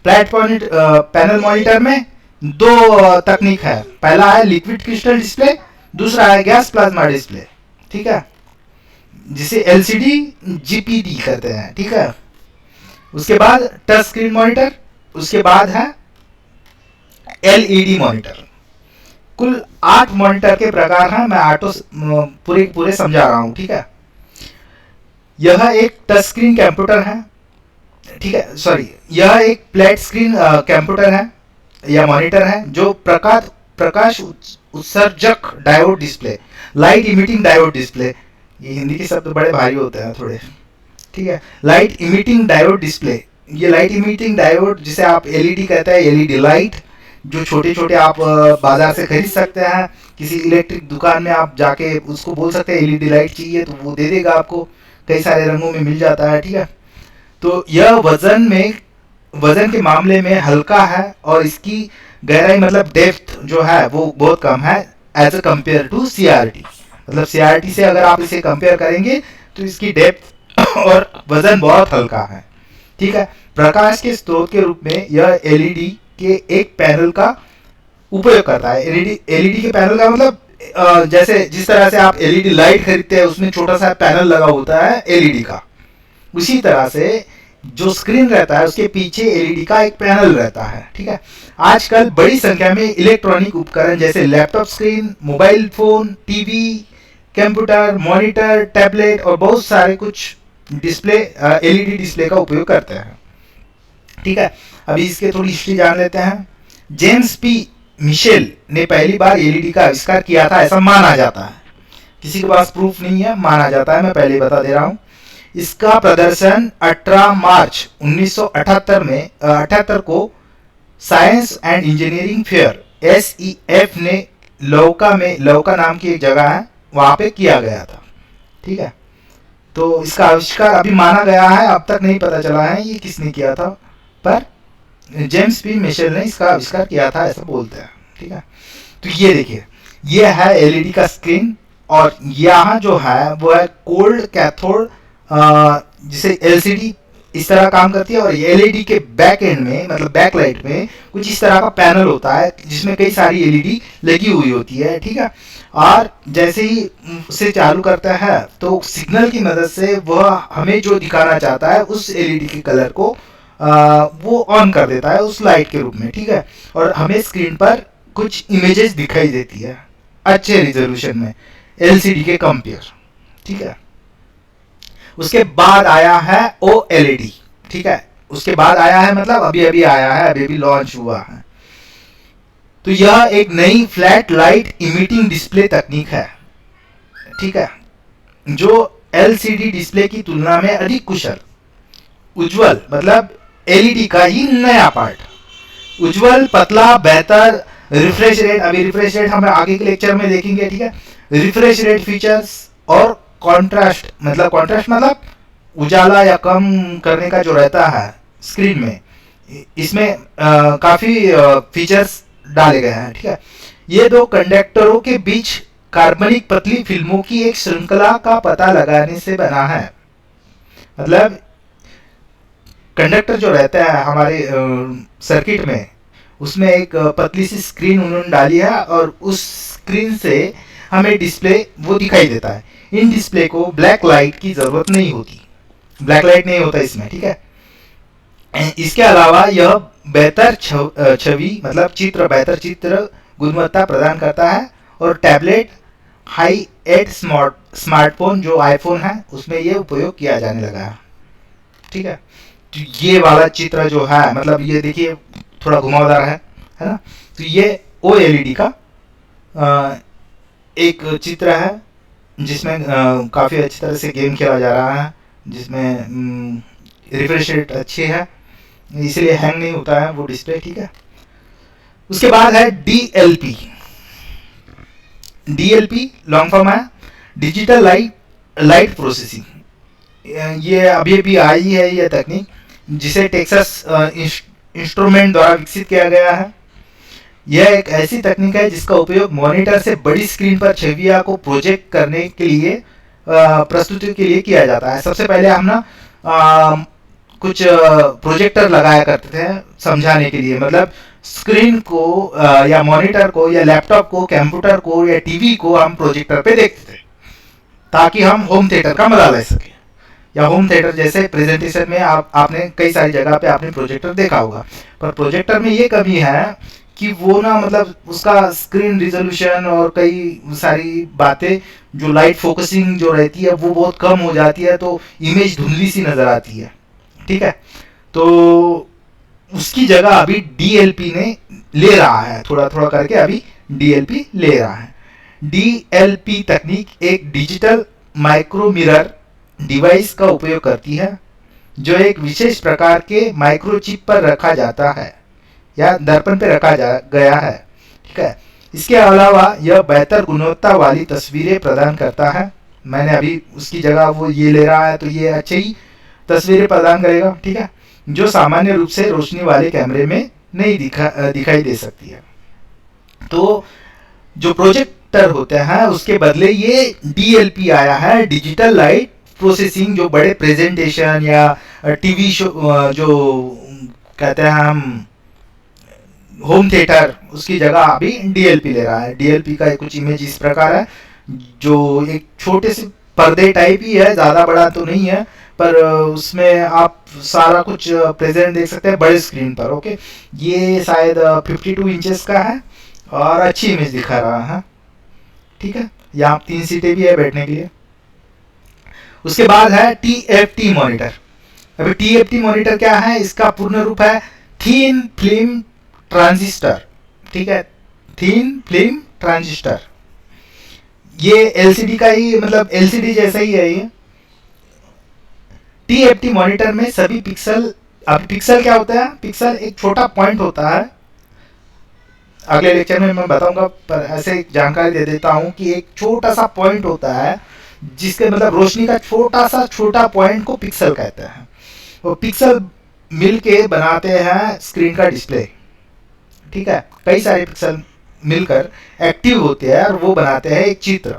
Flat panel monitor में दो तकनीक है, पहला है लिक्विड क्रिस्टल डिस्प्ले, दूसरा है गैस प्लाज्मा डिस्प्ले, ठीक है, जिसे एलसीडी जीपीडी कहते हैं, ठीक है। उसके बाद टच स्क्रीन मॉनिटर, उसके बाद है एलईडी मॉनिटर। कुल 8 मॉनिटर के प्रकार हैं, मैं ऑटो पूरे पूरे समझा रहा हूं, ठीक है। यह एक टच स्क्रीन कंप्यूटर है, ठीक है, सॉरी, यह एक फ्लैट स्क्रीन कंप्यूटर है या मॉनिटर है जो प्रकाश उत्सर्जक diode display, light emitting diode display, ये हिंदी के शब्द बड़े भारी होते हैं थोड़े, ठीक है, लाइट इमिटिंग डायोड डिस्प्ले। ये लाइट इमिटिंग डायोड जिसे आप एलईडी कहते हैं, एलईडी लाइट, जो छोटे छोटे आप बाजार से खरीद सकते हैं, किसी इलेक्ट्रिक दुकान में आप जाके उसको बोल सकते हैं एलईडी लाइट चाहिए तो वो दे देगा आपको, कई सारे रंगों में मिल जाता है, ठीक है। तो यह वजन के मामले में हल्का है और इसकी गहराई मतलब डेप्थ जो है वो बहुत कम है as a compare to CRT. मतलब सीआरटी से अगर आप इसे कंपेयर करेंगे तो इसकी डेप्थ और वजन बहुत हल्का है, ठीक है। प्रकाश के स्रोत के रूप में यह एलईडी के एक पैनल का उपयोग करता है। एलईडी के पैनल का मतलब जैसे जिस तरह से आप एलईडी लाइट खरीदते हैं उसमें छोटा सा पैनल लगा होता है एलईडी का, उसी तरह से जो स्क्रीन रहता है उसके पीछे एलईडी का एक पैनल रहता है, ठीक है। आजकल बड़ी संख्या में इलेक्ट्रॉनिक उपकरण जैसे laptop screen, mobile phone, TV, computer, monitor, tablet और बहुत सारे कुछ डिस्प्ले एलईडी डिस्प्ले का उपयोग करते हैं, ठीक है। अभी इसके थोड़ी हिस्ट्री जान लेते हैं। जेम्स पी मिशेल ने पहली बार एलईडी का आविष्कार किया था, ऐसा माना जाता है, किसी के पास प्रूफ नहीं है, माना जाता है, मैं पहले ही बता दे रहा हूं। इसका प्रदर्शन 18 मार्च 1978 में 78 को science and engineering fair SEF ने लौका नाम की एक जगह है वहां पे किया गया था, ठीक है। तो इसका आविष्कार अभी माना गया है, अब तक नहीं पता चला है ये किसने किया था, पर जेम्स पी मिशेल ने इसका आविष्कार किया था ऐसा बोलते हैं, ठीक है। तो ये देखिए, ये है एलईडी का स्क्रीन और यहाँ जो है वो है कोल्ड कैथोड, जिसे एलसीडी इस तरह काम करती है, और एलईडी के बैक एंड में मतलब बैक लाइट में कुछ इस तरह का पैनल होता है जिसमें कई सारी एलईडी लगी हुई होती है, ठीक है। और जैसे ही उसे चालू करता है तो सिग्नल की मदद से वह हमें जो दिखाना चाहता है उस एलईडी के कलर को वो ऑन कर देता है उस लाइट के रूप में, ठीक है। और हमें स्क्रीन पर कुछ इमेजेस दिखाई देती है अच्छे रिजोल्यूशन में एलसीडी के कंपेयर, ठीक है। उसके बाद आया है OLED, ठीक है। उसके बाद आया है मतलब अभी अभी आया है, अभी अभी लॉन्च हुआ है। तो यह एक नई फ्लैट लाइट इमिटिंग डिस्प्ले तकनीक है, ठीक है, जो LCD डिस्प्ले की तुलना में अधिक कुशल, उज्जवल मतलब एलईडी का ही नया पार्ट, उज्जवल, पतला, बेहतर रिफ्रेश रेट, अभी रिफ्रेश रेट हम आगे के लेक्चर में देखेंगे, ठीक है। रिफ्रेश रेट फीचर्स और कॉन्ट्रास्ट मतलब उजाला या कम करने का जो रहता है स्क्रीन में, इसमें काफी फीचर्स डाले गए हैं, ठीक है। ये दो कंडक्टरों के बीच कार्बनिक पतली फिल्मों की एक श्रृंखला का पता लगाने से बना है। मतलब कंडक्टर जो रहता है हमारे सर्किट में, उसमें एक पतली सी स्क्रीन उन्होंने डाली है और उस स्क्रीन से हमें डिस्प्ले वो दिखाई देता है। इन डिस्प्ले को ब्लैक लाइट की जरूरत नहीं होती, ब्लैक लाइट नहीं होता इसमें, ठीक है। इसके अलावा यह बेहतर छवि मतलब बेहतर चित्र गुणवत्ता प्रदान करता है और टैबलेट, हाई एंड स्मार्टफोन जो आईफोन है उसमें ये उपयोग किया जाने लगा है, ठीक है। तो ये वाला चित्र जो है मतलब ये देखिए थोड़ा घुमावदार है ना। तो ये OLED का एक चित्र है जिसमें काफ़ी अच्छी तरह से गेम खेला जा रहा है, जिसमें रिफ्रेश रेट अच्छी है इसलिए हैंग नहीं होता है वो डिस्प्ले, ठीक है। उसके बाद है DLP लॉन्ग फॉर्म है डिजिटल लाइट प्रोसेसिंग। ये अभी अभी आई है ये तकनीक, जिसे टेक्सास इंस्ट्रूमेंट द्वारा विकसित किया गया है। यह एक ऐसी तकनीक है जिसका उपयोग मॉनिटर से बड़ी स्क्रीन पर छवियां को प्रोजेक्ट करने के लिए प्रस्तुति के लिए किया जाता है। सबसे पहले हम ना कुछ प्रोजेक्टर लगाया करते थे समझाने के लिए, मतलब स्क्रीन को या मॉनिटर को या लैपटॉप को, कंप्यूटर को या टीवी को हम प्रोजेक्टर पे देखते थे, ताकि हम होम थिएटर का मजा ले सके। या होम थिएटर जैसे प्रेजेंटेशन में आपने कई सारी जगह पे आपने प्रोजेक्टर देखा होगा, पर प्रोजेक्टर में ये कमी है कि वो ना मतलब उसका स्क्रीन रिजोल्यूशन और कई सारी बातें, जो लाइट फोकसिंग जो रहती है वो बहुत कम हो जाती है, तो इमेज धुंधली सी नज़र आती है। ठीक है, तो उसकी जगह अभी डीएलपी ने ले रहा है, थोड़ा थोड़ा करके अभी डीएलपी ले रहा है। डीएलपी तकनीक एक डिजिटल माइक्रो मिरर डिवाइस का उपयोग करती है, जो एक विशेष प्रकार के माइक्रोचिप पर रखा जाता है या दर्पण पे रखा गया है। ठीक है, इसके अलावा यह बेहतर गुणवत्ता वाली तस्वीरें प्रदान करता है। मैंने अभी उसकी जगह वो ये ले रहा है, तो ये अच्छे ही तस्वीरें प्रदान करेगा। ठीक है, जो सामान्य रूप से रोशनी वाले कैमरे में नहीं दिखाई दे सकती है। तो जो प्रोजेक्टर होते हैं उसके बदले ये डीएलपी आया है, डिजिटल लाइट प्रोसेसिंग, जो बड़े प्रेजेंटेशन या टीवी शो जो कहते हैं हम होम थिएटर, उसकी जगह अभी डीएलपी ले रहा है। डीएलपी का कुछ इमेज इस प्रकार है, जो एक छोटे से पर्दे टाइप ही है, ज़्यादा बड़ा तो नहीं है, पर उसमें आप सारा कुछ प्रेजेंट देख सकते हैं बड़े स्क्रीन पर। ओके, ये शायद 52 इंचेस का है और अच्छी इमेज दिखा रहा है। ठीक है, यहाँ 3 सीटें भी है बैठने के लिए। उसके बाद है टीएफटी मॉनिटर। अभी टीएफटी मॉनिटर क्या है, इसका पूर्ण रूप है थीन फिल्म ट्रांजिस्टर। ठीक है, थीन फिल्म ट्रांजिस्टर। ये एलसीडी का ही, मतलब एलसीडी जैसा ही है ये। टीएफटी मॉनिटर में सभी पिक्सल, अब पिक्सल क्या होता है, पिक्सल एक छोटा पॉइंट होता है, अगले लेक्चर में मैं बताऊंगा, पर ऐसे जानकारी दे देता हूं कि एक छोटा सा पॉइंट होता है जिसके मतलब रोशनी का छोटा पॉइंट को पिक्सल कहते हैं। वो पिक्सल मिलके बनाते हैं स्क्रीन का डिस्प्ले। ठीक है, कई सारे पिक्सल मिलकर एक्टिव होते हैं और वो बनाते हैं एक चित्र।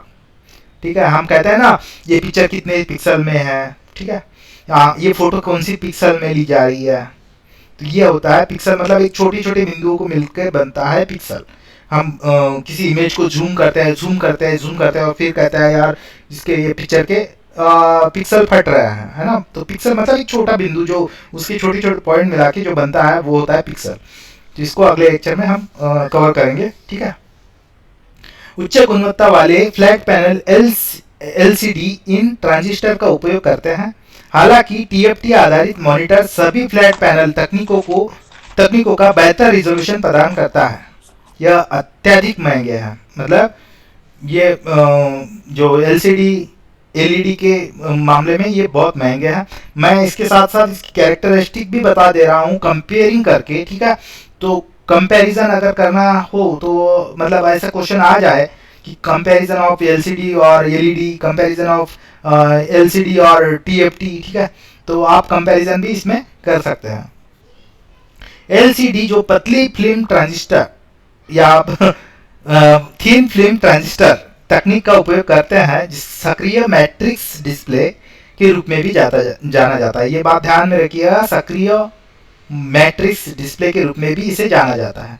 ठीक है, हम कहते हैं ना ये पिक्चर कितने पिक्सल में है। ठीक है, ये फोटो कौन सी पिक्सल में ली जा रही है, तो ये होता है पिक्सल, मतलब एक छोटी छोटी बिंदुओं को मिलकर बनता है पिक्सल। हम किसी इमेज को जूम करते हैं और फिर कहते हैं यार इसके ये पिक्चर के पिक्सल फट रहे हैं, है ना। तो पिक्सल मतलब एक छोटा बिंदु जो उसके छोटे छोटे पॉइंट मिला के जो बनता है वो होता है पिक्सल, जिसको अगले लेक्चर में हम कवर करेंगे। ठीक है, उच्च गुणवत्ता वाले फ्लैट पैनल एलसीडी इन ट्रांजिस्टर का उपयोग करते हैं। हालांकि टीएफटी आधारित मॉनिटर सभी फ्लैट पैनल तकनीकों का बेहतर रिजोल्यूशन प्रदान करता है। यह अत्यधिक महंगे हैं, मतलब ये जो एलसीडी एलईडी के मामले में ये बहुत महंगे हैं। मैं इसके साथ साथ इसकी कैरेक्टरिस्टिक भी बता दे रहा हूँ कंपेयरिंग करके। ठीक है, तो कंपैरिजन अगर करना हो तो मतलब ऐसा क्वेश्चन आ जाए कि कंपैरिजन ऑफ एलसीडी और एलईडी, कंपैरिजन ऑफ एलसीडी और टीएफटी। ठीक है, तो आप कंपैरिजन भी इसमें कर सकते हैं। एलसीडी जो पतली फिल्म ट्रांजिस्टर या थिन फिल्म ट्रांजिस्टर तकनीक का उपयोग करते हैं, जिस सक्रिय मैट्रिक्स डिस्प्ले के रूप में भी जाना जाता है। ये बात ध्यान में रखिएगा, सक्रिय मैट्रिक्स डिस्प्ले के रूप में भी इसे जाना जाता है।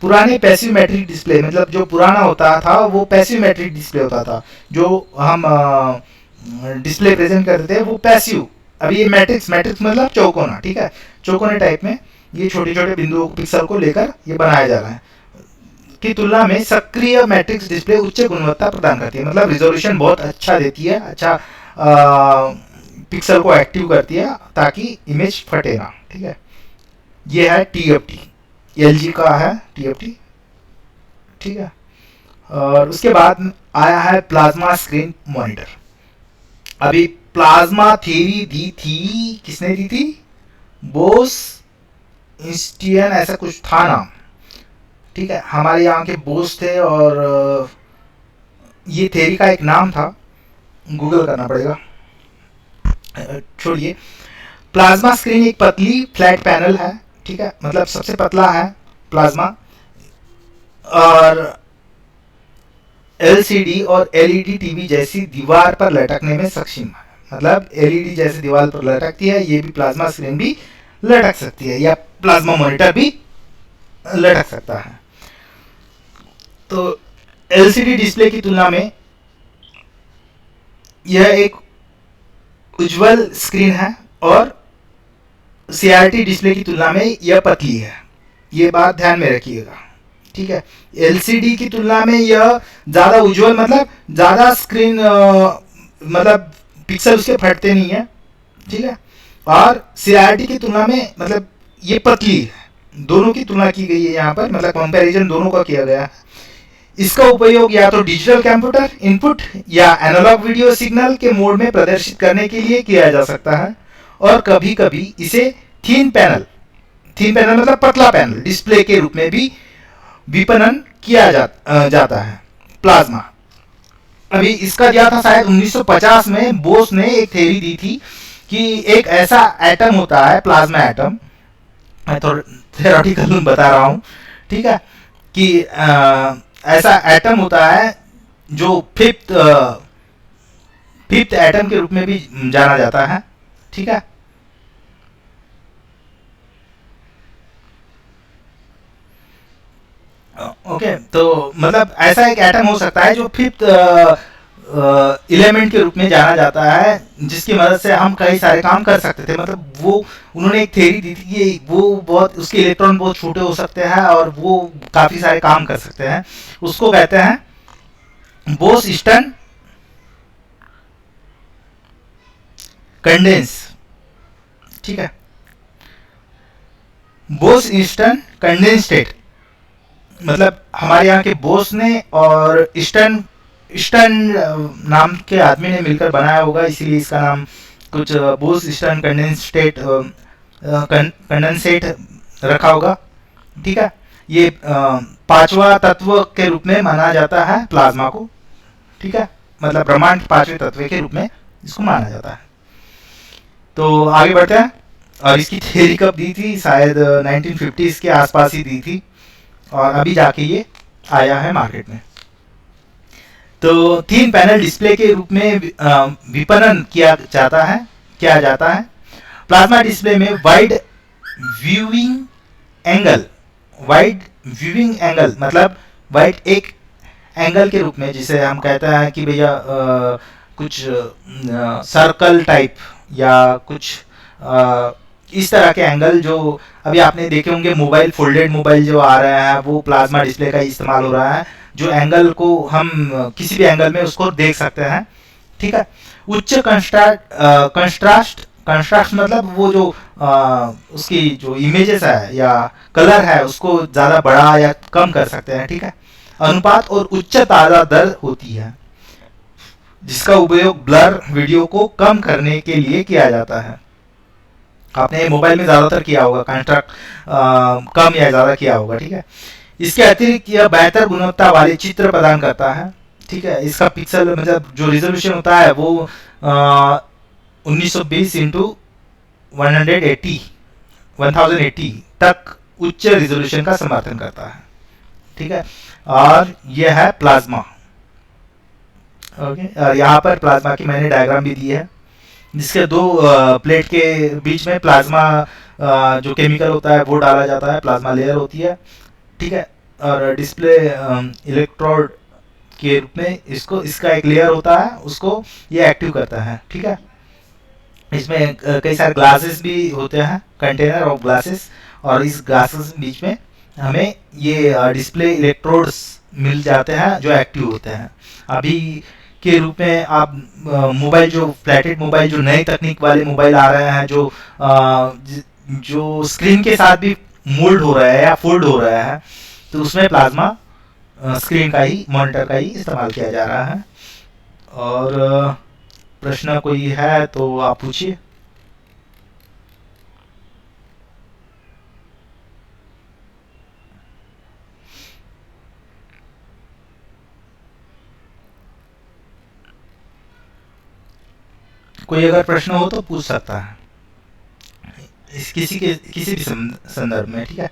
पुराने पैसिव मैट्रिक डिस्प्ले, मतलब जो पुराना होता था वो पैसिव मैट्रिक डिस्प्ले होता था, जो हम डिस्प्ले प्रेजेंट करते थे वो पैसिव। अभी ये मैट्रिक्स मतलब चौकोना। ठीक है, चौकोने टाइप में ये छोटे छोटे बिंदुओं पिक्सल को लेकर ये बनाया जा रहा है, की तुलना में सक्रिय मैट्रिक्स डिस्प्ले उच्च गुणवत्ता प्रदान करती है, मतलब रिजोल्यूशन बहुत अच्छा देती है, अच्छा पिक्सल को एक्टिव करती है ताकि इमेज फटे ना। ठीक है, ये है टीएफटी, एलजी का है टीएफटी। ठीक है, और उसके बाद आया है प्लाज्मा स्क्रीन मॉनिटर। अभी प्लाज्मा थ्योरी दी थी, किसने दी थी, बोस इंस्टियन ऐसा कुछ था नाम। ठीक है, हमारे यहाँ के बोस थे और ये थ्योरी का एक नाम था, गूगल करना पड़ेगा, छोड़िए। प्लाज्मा स्क्रीन एक पतली फ्लैट पैनल है। ठीक है, मतलब सबसे पतला है प्लाज्मा, और एलसीडी और एलईडी टीवी जैसी दीवार पर लटकने में सक्षम है। मतलब एलईडी जैसी दीवार पर लटकती है, ये भी प्लाज्मा स्क्रीन भी लटक सकती है, या प्लाज्मा मॉनिटर भी लटक सकता है। तो एलसीडी डिस्प्ले की तुलना में यह एक उज्जवल स्क्रीन है और सीआरटी डिस्प्ले की तुलना में यह पतली है, ये बात ध्यान में रखिएगा, ठीक है। एलसीडी की तुलना में यह ज़्यादा उज्जवल, मतलब ज़्यादा स्क्रीन मतलब पिक्सल उसके फटते नहीं है, ठीक है। और सीआरटी की तुलना में मतलब ये पतली है। दोनों की तुलना की गई है यहाँ पर, मतलब कंपैरिजन दोनों का किया गया है। इसका उपयोग या तो डिजिटल कंप्यूटर इनपुट या एनालॉग वीडियो सिग्नल के मोड में प्रदर्शित करने के लिए किया जा सकता है, और कभी कभी इसे थीन पैनल मतलब पतला पैनल डिस्प्ले के रूप में भी विपणन किया जाता है। प्लाज्मा, अभी इसका दिया था शायद 1950 में बोस ने एक थ्योरी दी थी कि एक ऐसा एटम होता है, प्लाज्मा एटम, मैं तो थ्योरेटिकल बता रहा हूँ, ठीक है, कि ऐसा एटम होता है जो फिफ्थ एटम के रूप में भी जाना जाता है, ठीक है। ओके, तो मतलब ऐसा एक एटम हो सकता है जो फिफ्थ एलिमेंट के रूप में जाना जाता है, जिसकी मदद से हम कई सारे काम कर सकते थे। मतलब वो उन्होंने एक थ्योरी दी थी कि वो बहुत, उसके इलेक्ट्रॉन बहुत छोटे हो सकते हैं और वो काफ़ी सारे काम कर सकते हैं। उसको कहते हैं बोस-स्टर्न कंडेंस, ठीक है, बोस-स्टर्न कंडेंसेट। मतलब हमारे यहाँ के बोस ने और स्टर्न नाम के आदमी ने मिलकर बनाया होगा, इसीलिए इसका नाम कुछ बोस स्टर्न कंडेंसेट रखा होगा, ठीक है। ये पांचवा तत्व के रूप में माना जाता है प्लाज्मा को, ठीक है, मतलब ब्रह्मांड के पांचवें तत्व के रूप में इसको माना जाता है। तो आगे बढ़ते हैं। और इसकी थ्योरी कब दी थी? शायद 1950s के आसपास ही दी थी, और अभी जाके ये आया है मार्केट में। तो 3 पैनल डिस्प्ले के रूप में विपणन किया जाता है। प्लाज्मा डिस्प्ले में वाइड व्यूइंग एंगल मतलब वाइड एक एंगल के रूप में, जिसे हम कहते हैं कि भैया कुछ सर्कल टाइप या कुछ इस तरह के एंगल जो अभी आपने देखे होंगे, मोबाइल, फोल्डेड मोबाइल जो आ रहे हैं, वो प्लाज्मा डिस्प्ले का इस्तेमाल हो रहा है, जो एंगल को हम किसी भी एंगल में उसको देख सकते हैं, ठीक है। उच्च कंट्रास्ट मतलब वो जो उसकी जो इमेजेस है या कलर है उसको ज़्यादा बड़ा या कम कर सकते हैं, ठीक है। अनुपात और उच्च ताज़ा दर होती है, जिसका उपयोग ब्लर वीडियो को कम करने के लिए किया जाता है। आपने मोबाइल में ज़्यादातर किया होगा, कंट्रास्ट कम या ज़्यादा किया होगा, ठीक है। इसके अतिरिक्त यह बेहतर गुणवत्ता वाले चित्र प्रदान करता है, ठीक है। इसका पिक्सल मतलब जो रिजोल्यूशन होता है वो 1920 इंटू 1080 तक उच्च रिजोल्यूशन का समर्थन करता है, ठीक है। और यह है प्लाज्मा, ओके। और यहाँ पर प्लाज्मा की मैंने डायग्राम भी दी है, जिसके 2 प्लेट के बीच में प्लाज्मा जो केमिकल होता है वो डाला जाता है, प्लाज्मा लेयर होती है, ठीक है। और डिस्प्ले इलेक्ट्रोड के रूप में इसका एक लेयर होता है, उसको ये एक्टिव करता है, ठीक है। इसमें कई सारे ग्लासेस भी होते हैं, कंटेनर ऑफ ग्लासेस, और इस ग्लासेस बीच में हमें ये डिस्प्ले इलेक्ट्रोड्स मिल जाते हैं जो एक्टिव होते हैं। अभी के रूप में आप मोबाइल, जो फ्लैटेड मोबाइल, जो नई तकनीक वाले मोबाइल आ रहे हैं, जो स्क्रीन के साथ भी मोल्ड हो रहा है या फोल्ड हो रहा है, तो उसमें प्लाज्मा स्क्रीन का ही, मॉनिटर का ही इस्तेमाल किया जा रहा है। और प्रश्न कोई है तो आप पूछिए। कोई अगर प्रश्न हो तो पूछ सकता है, किसी भी संदर्भ में, ठीक है।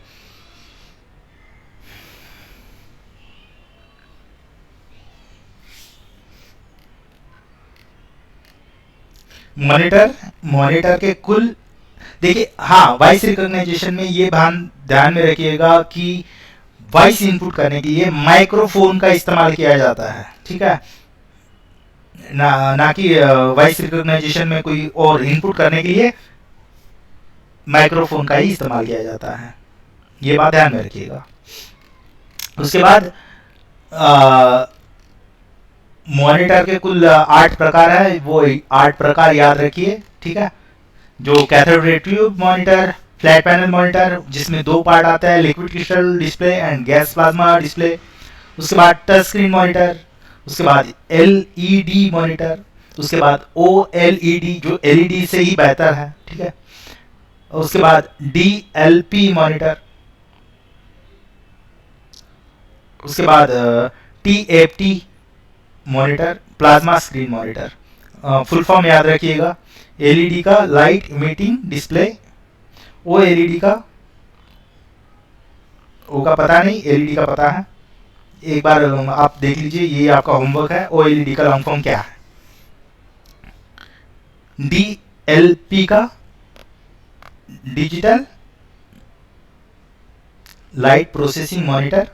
मॉनिटर के कुल देखिए हाँ, वॉइस रिकॉग्नाइजेशन में ये ध्यान में रखिएगा कि वॉइस इनपुट करने के लिए माइक्रोफोन का इस्तेमाल किया जाता है, ठीक है ना कि वॉइस रिकॉग्नाइजेशन में कोई और इनपुट करने के लिए माइक्रोफोन का ही इस्तेमाल किया जाता है, ये बात ध्यान में रखिएगा। उसके बाद मॉनिटर के कुल 8 प्रकार है, वो 8 प्रकार याद रखिए, ठीक है। जो cathode ray tube monitor, flat panel monitor जिसमें 2 पार्ट आता है, liquid crystal display and gas plasma display. उसके बाद टच स्क्रीन मॉनिटर, उसके बाद एलईडी मॉनिटर, उसके बाद ओएलईडी जो एलईडी से ही बेहतर है, ठीक है। उसके बाद डीएलपी मॉनिटर, उसके बाद TFT monitor, plasma screen monitor. Full form याद रखिएगा, एलईडी का लाइट इमिटिंग डिस्प्ले, ओएलईडी का ओ का पता नहीं, एलईडी का पता है, एक बार आप देख लीजिए, ये आपका होमवर्क है। ओएलईडी का लॉन्ग फॉर्म क्या है? डीएलपी का डिजिटल लाइट प्रोसेसिंग मॉनिटर,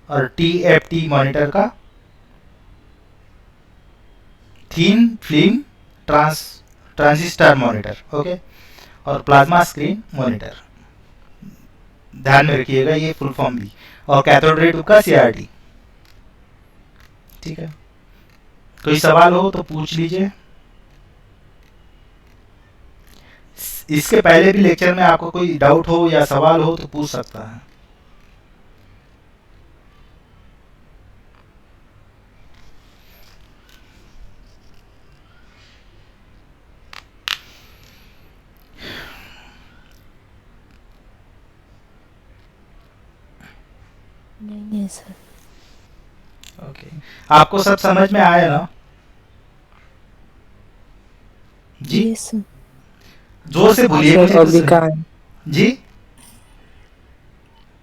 और टीएफटी मॉनिटर का thin film transistor monitor, okay. और प्लाज्मा स्क्रीन मॉनिटर, ध्यान में रखिएगा ये फुल फॉर्म भी। और कैथोड रे ट्यूब का सीआरटी, ठीक है। कोई सवाल हो तो पूछ लीजिए। इसके पहले भी लेक्चर में आपको कोई डाउट हो या सवाल हो तो पूछ सकता है। नहीं है सर। ओके, आपको सब समझ में आया ना जी? Yes sir. जोर से बोलिए सर मुझे तो अभी का जी,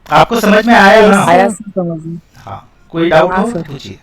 आपको समझ में आया ना? आया सर समझ में। हाँ, कोई डाउट हाँ, हो तो सर। पूछिए।